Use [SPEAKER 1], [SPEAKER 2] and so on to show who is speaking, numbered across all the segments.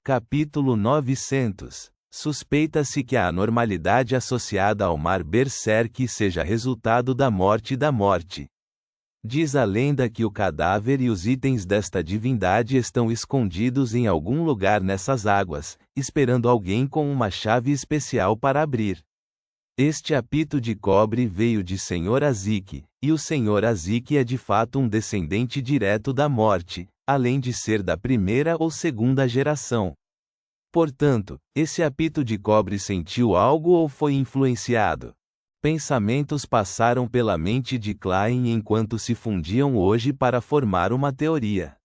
[SPEAKER 1] Capítulo 900. Suspeita-se que a anormalidade associada ao mar Berserk seja resultado da morte da morte. Diz a lenda que o cadáver e os itens desta divindade estão escondidos em algum lugar nessas águas, esperando alguém com uma chave especial para abrir. Este apito de cobre veio de Senhor Azik, e o Senhor Azik é de fato um descendente direto da morte, além de ser da primeira ou segunda geração. Portanto, esse apito de cobre sentiu algo ou foi influenciado? Pensamentos passaram pela mente de Klein enquanto se fundiam hoje para formar uma teoria.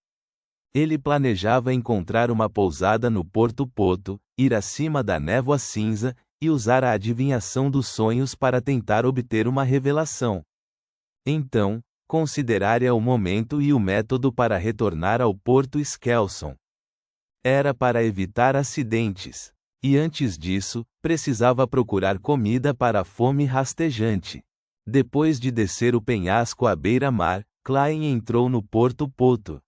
[SPEAKER 1] Ele planejava encontrar uma pousada no Porto Poto, ir acima da névoa cinza, e usar a adivinhação dos sonhos para tentar obter uma revelação. Então, consideraria o momento e o método para retornar ao Porto Skelson. Era para evitar acidentes. E antes disso, precisava procurar comida para a fome rastejante. Depois de descer o penhasco à beira-mar, Klein entrou no Porto Poto.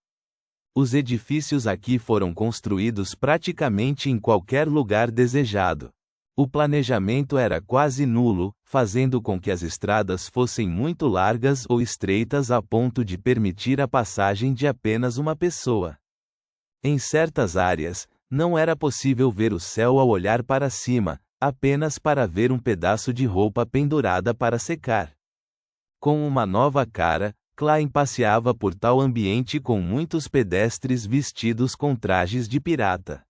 [SPEAKER 1] Os edifícios aqui foram construídos praticamente em qualquer lugar desejado. O planejamento era quase nulo, fazendo com que as estradas fossem muito largas ou estreitas a ponto de permitir a passagem de apenas uma pessoa. Em certas áreas, não era possível ver o céu ao olhar para cima, apenas para ver um pedaço de roupa pendurada para secar. Com uma nova cara, Klein passeava por tal ambiente com muitos pedestres vestidos com trajes de pirata.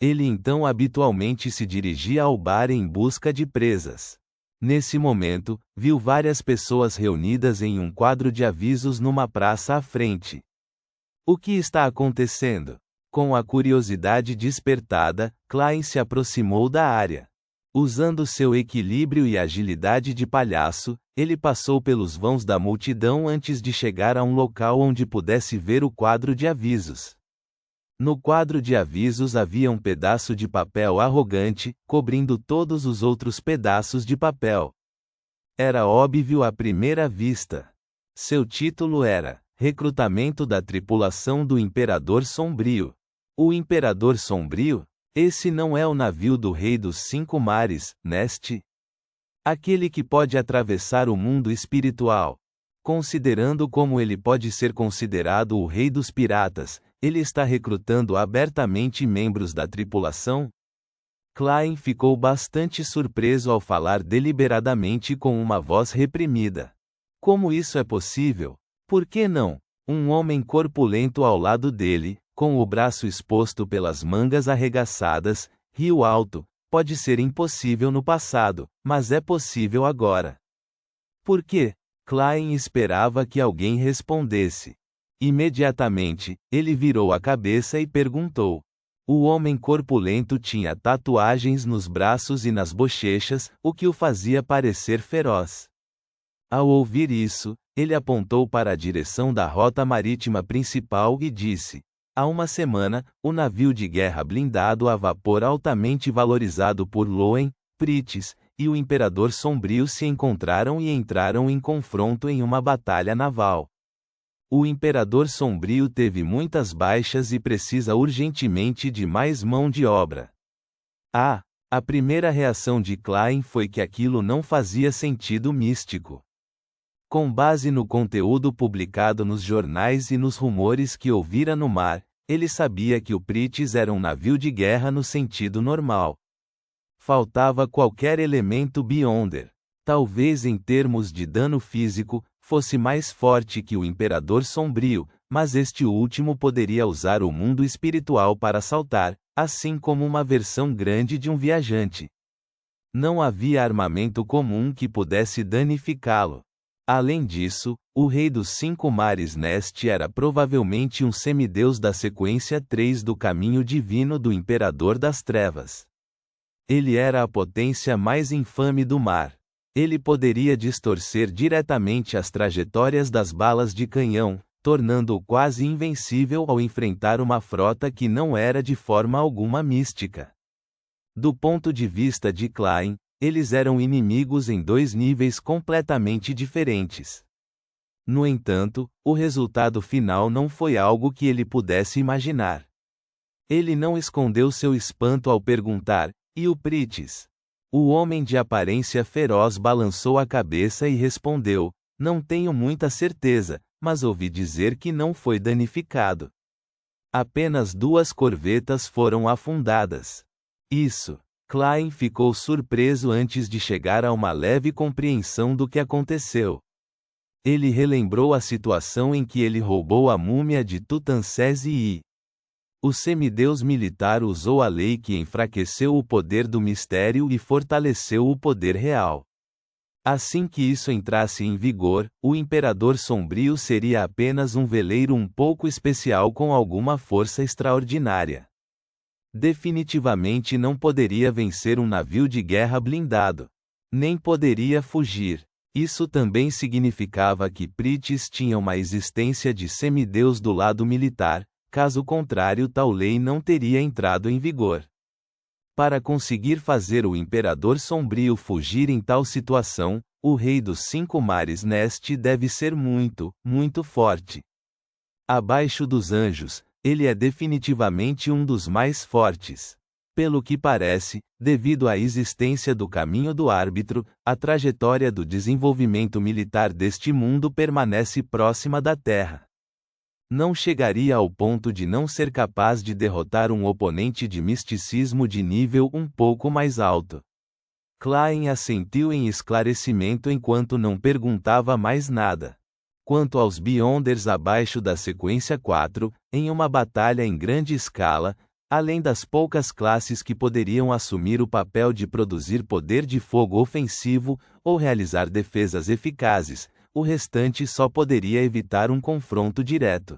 [SPEAKER 1] Ele então habitualmente se dirigia ao bar em busca de presas. Nesse momento, viu várias pessoas reunidas em um quadro de avisos numa praça à frente. O que está acontecendo? Com a curiosidade despertada, Klein se aproximou da área. Usando seu equilíbrio e agilidade de palhaço, ele passou pelos vãos da multidão antes de chegar a um local onde pudesse ver o quadro de avisos. No quadro de avisos havia um pedaço de papel arrogante, cobrindo todos os outros pedaços de papel. Era óbvio à primeira vista. Seu título era Recrutamento da Tripulação do Imperador Sombrio. O Imperador Sombrio? Esse não é o navio do Rei dos Cinco Mares, Nest? Aquele que pode atravessar o mundo espiritual. Considerando como ele pode ser considerado o rei dos piratas, ele está recrutando abertamente membros da tripulação? Klein ficou bastante surpreso ao falar deliberadamente com uma voz reprimida. Como isso é possível? Por que não? Um homem corpulento ao lado dele, com o braço exposto pelas mangas arregaçadas, riu alto. Pode ser impossível no passado, mas é possível agora. Por quê? Klein esperava que alguém respondesse. Imediatamente, ele virou a cabeça e perguntou. O homem corpulento tinha tatuagens nos braços e nas bochechas, o que o fazia parecer feroz. Ao ouvir isso, ele apontou para a direção da rota marítima principal e disse: há uma semana, o navio de guerra blindado a vapor altamente valorizado por Loen, Pritis, e o Imperador Sombrio se encontraram e entraram em confronto em uma batalha naval. O Imperador Sombrio teve muitas baixas e precisa urgentemente de mais mão de obra. A primeira reação de Klein foi que aquilo não fazia sentido místico. Com base no conteúdo publicado nos jornais e nos rumores que ouvira no mar, ele sabia que o Pritis era um navio de guerra no sentido normal. Faltava qualquer elemento Beyonder. Talvez em termos de dano físico, fosse mais forte que o Imperador Sombrio, mas este último poderia usar o mundo espiritual para saltar, assim como uma versão grande de um viajante. Não havia armamento comum que pudesse danificá-lo. Além disso, o Rei dos Cinco Mares Nest era provavelmente um semideus da sequência 3 do caminho divino do Imperador das Trevas. Ele era a potência mais infame do mar. Ele poderia distorcer diretamente as trajetórias das balas de canhão, tornando-o quase invencível ao enfrentar uma frota que não era de forma alguma mística. Do ponto de vista de Klein, eles eram inimigos em dois níveis completamente diferentes. No entanto, o resultado final não foi algo que ele pudesse imaginar. Ele não escondeu seu espanto ao perguntar: "E o Pritis?" O homem de aparência feroz balançou a cabeça e respondeu: "Não tenho muita certeza, mas ouvi dizer que não foi danificado. Apenas 2 corvetas foram afundadas." Isso. Klein ficou surpreso antes de chegar a uma leve compreensão do que aconteceu. Ele relembrou a situação em que ele roubou a múmia de Tutancés e o semideus militar usou a lei que enfraqueceu o poder do mistério e fortaleceu o poder real. Assim que isso entrasse em vigor, o Imperador Sombrio seria apenas um veleiro um pouco especial com alguma força extraordinária. Definitivamente não poderia vencer um navio de guerra blindado. Nem poderia fugir. Isso também significava que Pritis tinha uma existência de semideus do lado militar, caso contrário tal lei não teria entrado em vigor. Para conseguir fazer o Imperador Sombrio fugir em tal situação, o Rei dos 5 Mares Neste deve ser muito, muito forte. Abaixo dos anjos, ele é definitivamente um dos mais fortes. Pelo que parece, devido à existência do caminho do árbitro, a trajetória do desenvolvimento militar deste mundo permanece próxima da Terra. Não chegaria ao ponto de não ser capaz de derrotar um oponente de misticismo de nível um pouco mais alto. Klein assentiu em esclarecimento enquanto não perguntava mais nada. Quanto aos Beyonders abaixo da sequência 4, em uma batalha em grande escala, além das poucas classes que poderiam assumir o papel de produzir poder de fogo ofensivo ou realizar defesas eficazes, o restante só poderia evitar um confronto direto.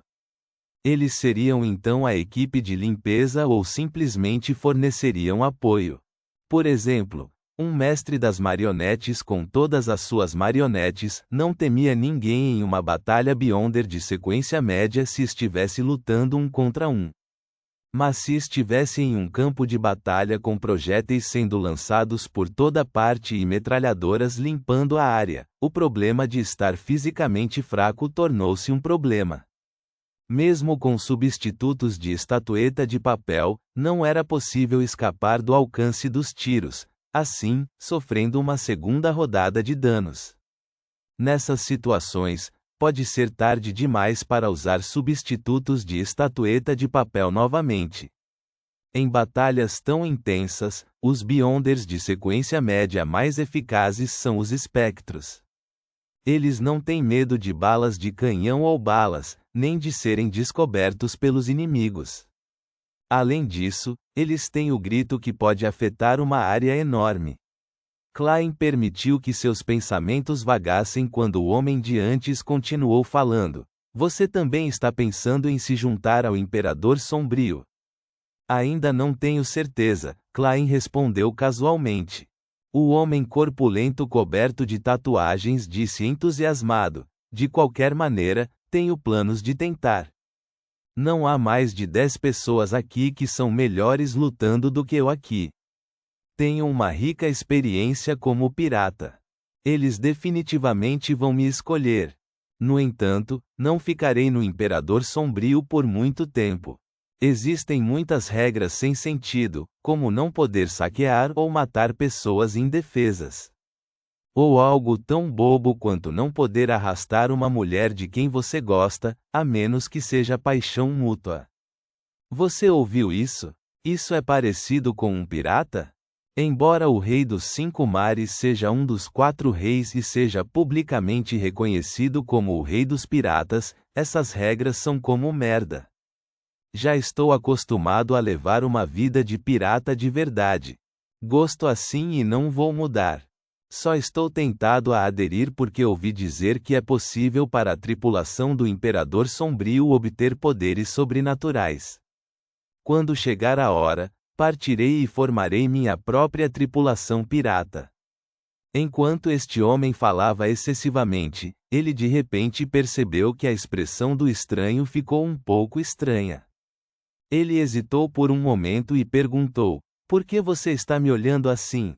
[SPEAKER 1] Eles seriam então a equipe de limpeza ou simplesmente forneceriam apoio. Por exemplo, um mestre das marionetes com todas as suas marionetes não temia ninguém em uma batalha Beyonder de sequência média se estivesse lutando um contra um. Mas se estivesse em um campo de batalha com projéteis sendo lançados por toda parte e metralhadoras limpando a área, o problema de estar fisicamente fraco tornou-se um problema. Mesmo com substitutos de estatueta de papel, não era possível escapar do alcance dos tiros, assim, sofrendo uma segunda rodada de danos. Nessas situações, pode ser tarde demais para usar substitutos de estatueta de papel novamente. Em batalhas tão intensas, os Beyonders de sequência média mais eficazes são os espectros. Eles não têm medo de balas de canhão ou balas, nem de serem descobertos pelos inimigos. Além disso, eles têm o grito que pode afetar uma área enorme. Klein permitiu que seus pensamentos vagassem quando o homem de antes continuou falando. Você também está pensando em se juntar ao Imperador Sombrio? Ainda não tenho certeza, Klein respondeu casualmente. O homem corpulento coberto de tatuagens disse entusiasmado. De qualquer maneira, tenho planos de tentar. Não há mais de 10 pessoas aqui que são melhores lutando do que eu aqui. Tenho uma rica experiência como pirata. Eles definitivamente vão me escolher. No entanto, não ficarei no Imperador Sombrio por muito tempo. Existem muitas regras sem sentido, como não poder saquear ou matar pessoas indefesas. Ou algo tão bobo quanto não poder arrastar uma mulher de quem você gosta, a menos que seja paixão mútua. Você ouviu isso? Isso é parecido com um pirata? Embora o Rei dos 5 Mares seja um dos 4 reis e seja publicamente reconhecido como o Rei dos Piratas, essas regras são como merda. Já estou acostumado a levar uma vida de pirata de verdade. Gosto assim e não vou mudar. Só estou tentado a aderir porque ouvi dizer que é possível para a tripulação do Imperador Sombrio obter poderes sobrenaturais. Quando chegar a hora, partirei e formarei minha própria tripulação pirata. Enquanto este homem falava excessivamente, ele de repente percebeu que a expressão do estranho ficou um pouco estranha. Ele hesitou por um momento e perguntou: por que você está me olhando assim?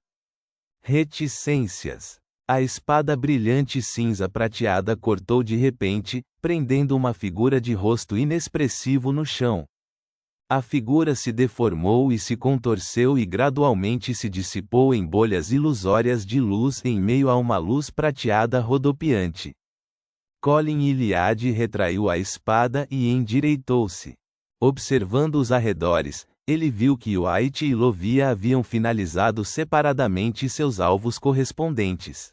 [SPEAKER 1] Reticências. A espada brilhante cinza prateada cortou de repente, prendendo uma figura de rosto inexpressivo no chão. A figura se deformou e se contorceu e gradualmente se dissipou em bolhas ilusórias de luz em meio a uma luz prateada rodopiante. Colin Iliad retraiu a espada e endireitou-se. Observando os arredores, ele viu que White e Lovia haviam finalizado separadamente seus alvos correspondentes.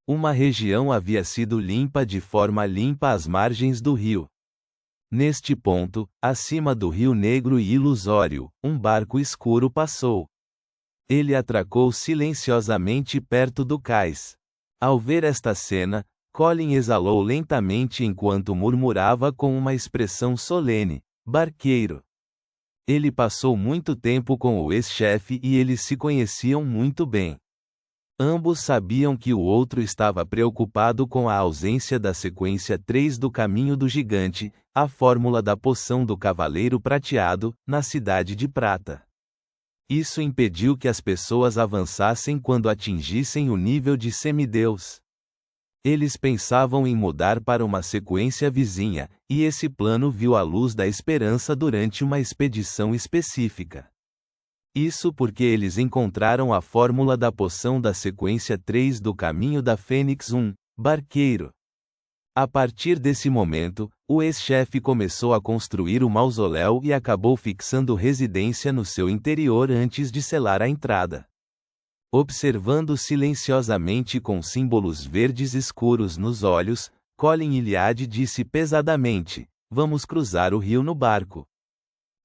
[SPEAKER 1] Uma região havia sido limpa de forma limpa às margens do rio. Neste ponto, acima do Rio Negro e ilusório, um barco escuro passou. Ele atracou silenciosamente perto do cais. Ao ver esta cena, Colin exalou lentamente enquanto murmurava com uma expressão solene: barqueiro. Ele passou muito tempo com o ex-chefe e eles se conheciam muito bem. Ambos sabiam que o outro estava preocupado com a ausência da sequência 3 do Caminho do Gigante, a fórmula da poção do Cavaleiro Prateado, na Cidade de Prata. Isso impediu que as pessoas avançassem quando atingissem o nível de semideus. Eles pensavam em mudar para uma sequência vizinha, e esse plano viu a luz da esperança durante uma expedição específica. Isso porque eles encontraram a fórmula da poção da sequência 3 do Caminho da Fênix 1, barqueiro. A partir desse momento, o ex-chefe começou a construir o mausoléu e acabou fixando residência no seu interior antes de selar a entrada. Observando silenciosamente com símbolos verdes escuros nos olhos, Colin Iliad disse pesadamente: vamos cruzar o rio no barco.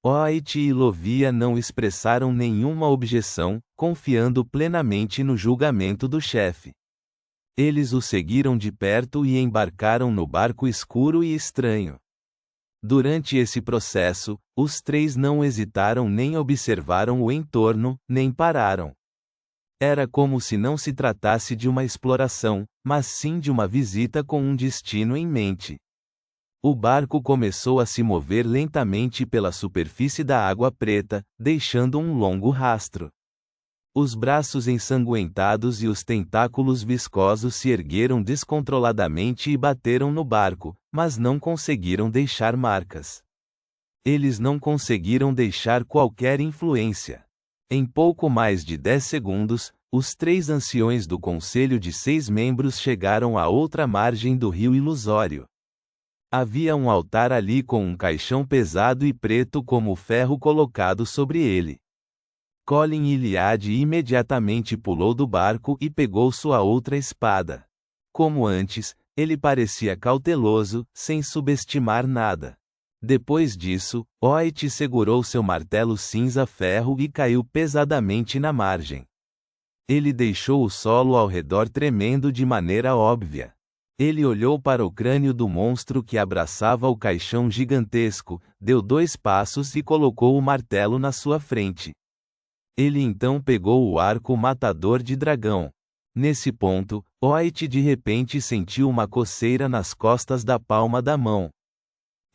[SPEAKER 1] White e Lovia não expressaram nenhuma objeção, confiando plenamente no julgamento do chefe. Eles o seguiram de perto e embarcaram no barco escuro e estranho. Durante esse processo, os três não hesitaram nem observaram o entorno, nem pararam. Era como se não se tratasse de uma exploração, mas sim de uma visita com um destino em mente. O barco começou a se mover lentamente pela superfície da água preta, deixando um longo rastro. Os braços ensanguentados e os tentáculos viscosos se ergueram descontroladamente e bateram no barco, mas não conseguiram deixar marcas. Eles não conseguiram deixar qualquer influência. Em pouco mais de 10 segundos, os 3 anciões do Conselho de 6 membros chegaram à outra margem do rio ilusório. Havia um altar ali com um caixão pesado e preto como ferro colocado sobre ele. Colin Iliad imediatamente pulou do barco e pegou sua outra espada. Como antes, ele parecia cauteloso, sem subestimar nada. Depois disso, White segurou seu martelo cinza-ferro e caiu pesadamente na margem. Ele deixou o solo ao redor tremendo de maneira óbvia. Ele olhou para o crânio do monstro que abraçava o caixão gigantesco, deu 2 passos e colocou o martelo na sua frente. Ele então pegou o arco matador de dragão. Nesse ponto, White de repente sentiu uma coceira nas costas da palma da mão.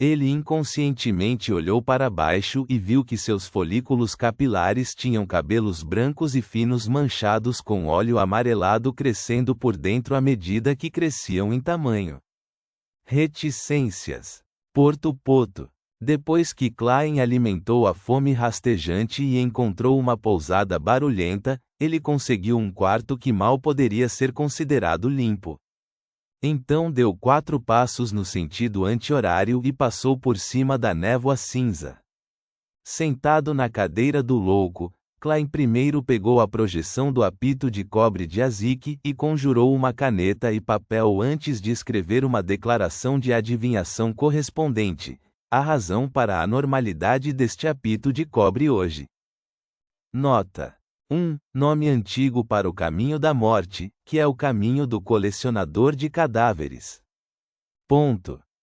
[SPEAKER 1] Ele inconscientemente olhou para baixo e viu que seus folículos capilares tinham cabelos brancos e finos manchados com óleo amarelado crescendo por dentro à medida que cresciam em tamanho. Reticências. Porto-poto. Depois que Klein alimentou a fome rastejante e encontrou uma pousada barulhenta, ele conseguiu um quarto que mal poderia ser considerado limpo. Então deu 4 passos no sentido anti-horário e passou por cima da névoa cinza. Sentado na cadeira do louco, Klein primeiro pegou a projeção do apito de cobre de Azik e conjurou uma caneta e papel antes de escrever uma declaração de adivinhação correspondente, a razão para a anormalidade deste apito de cobre hoje. Nota: 1. Nome antigo para o caminho da morte, que é o caminho do colecionador de cadáveres. Ponto.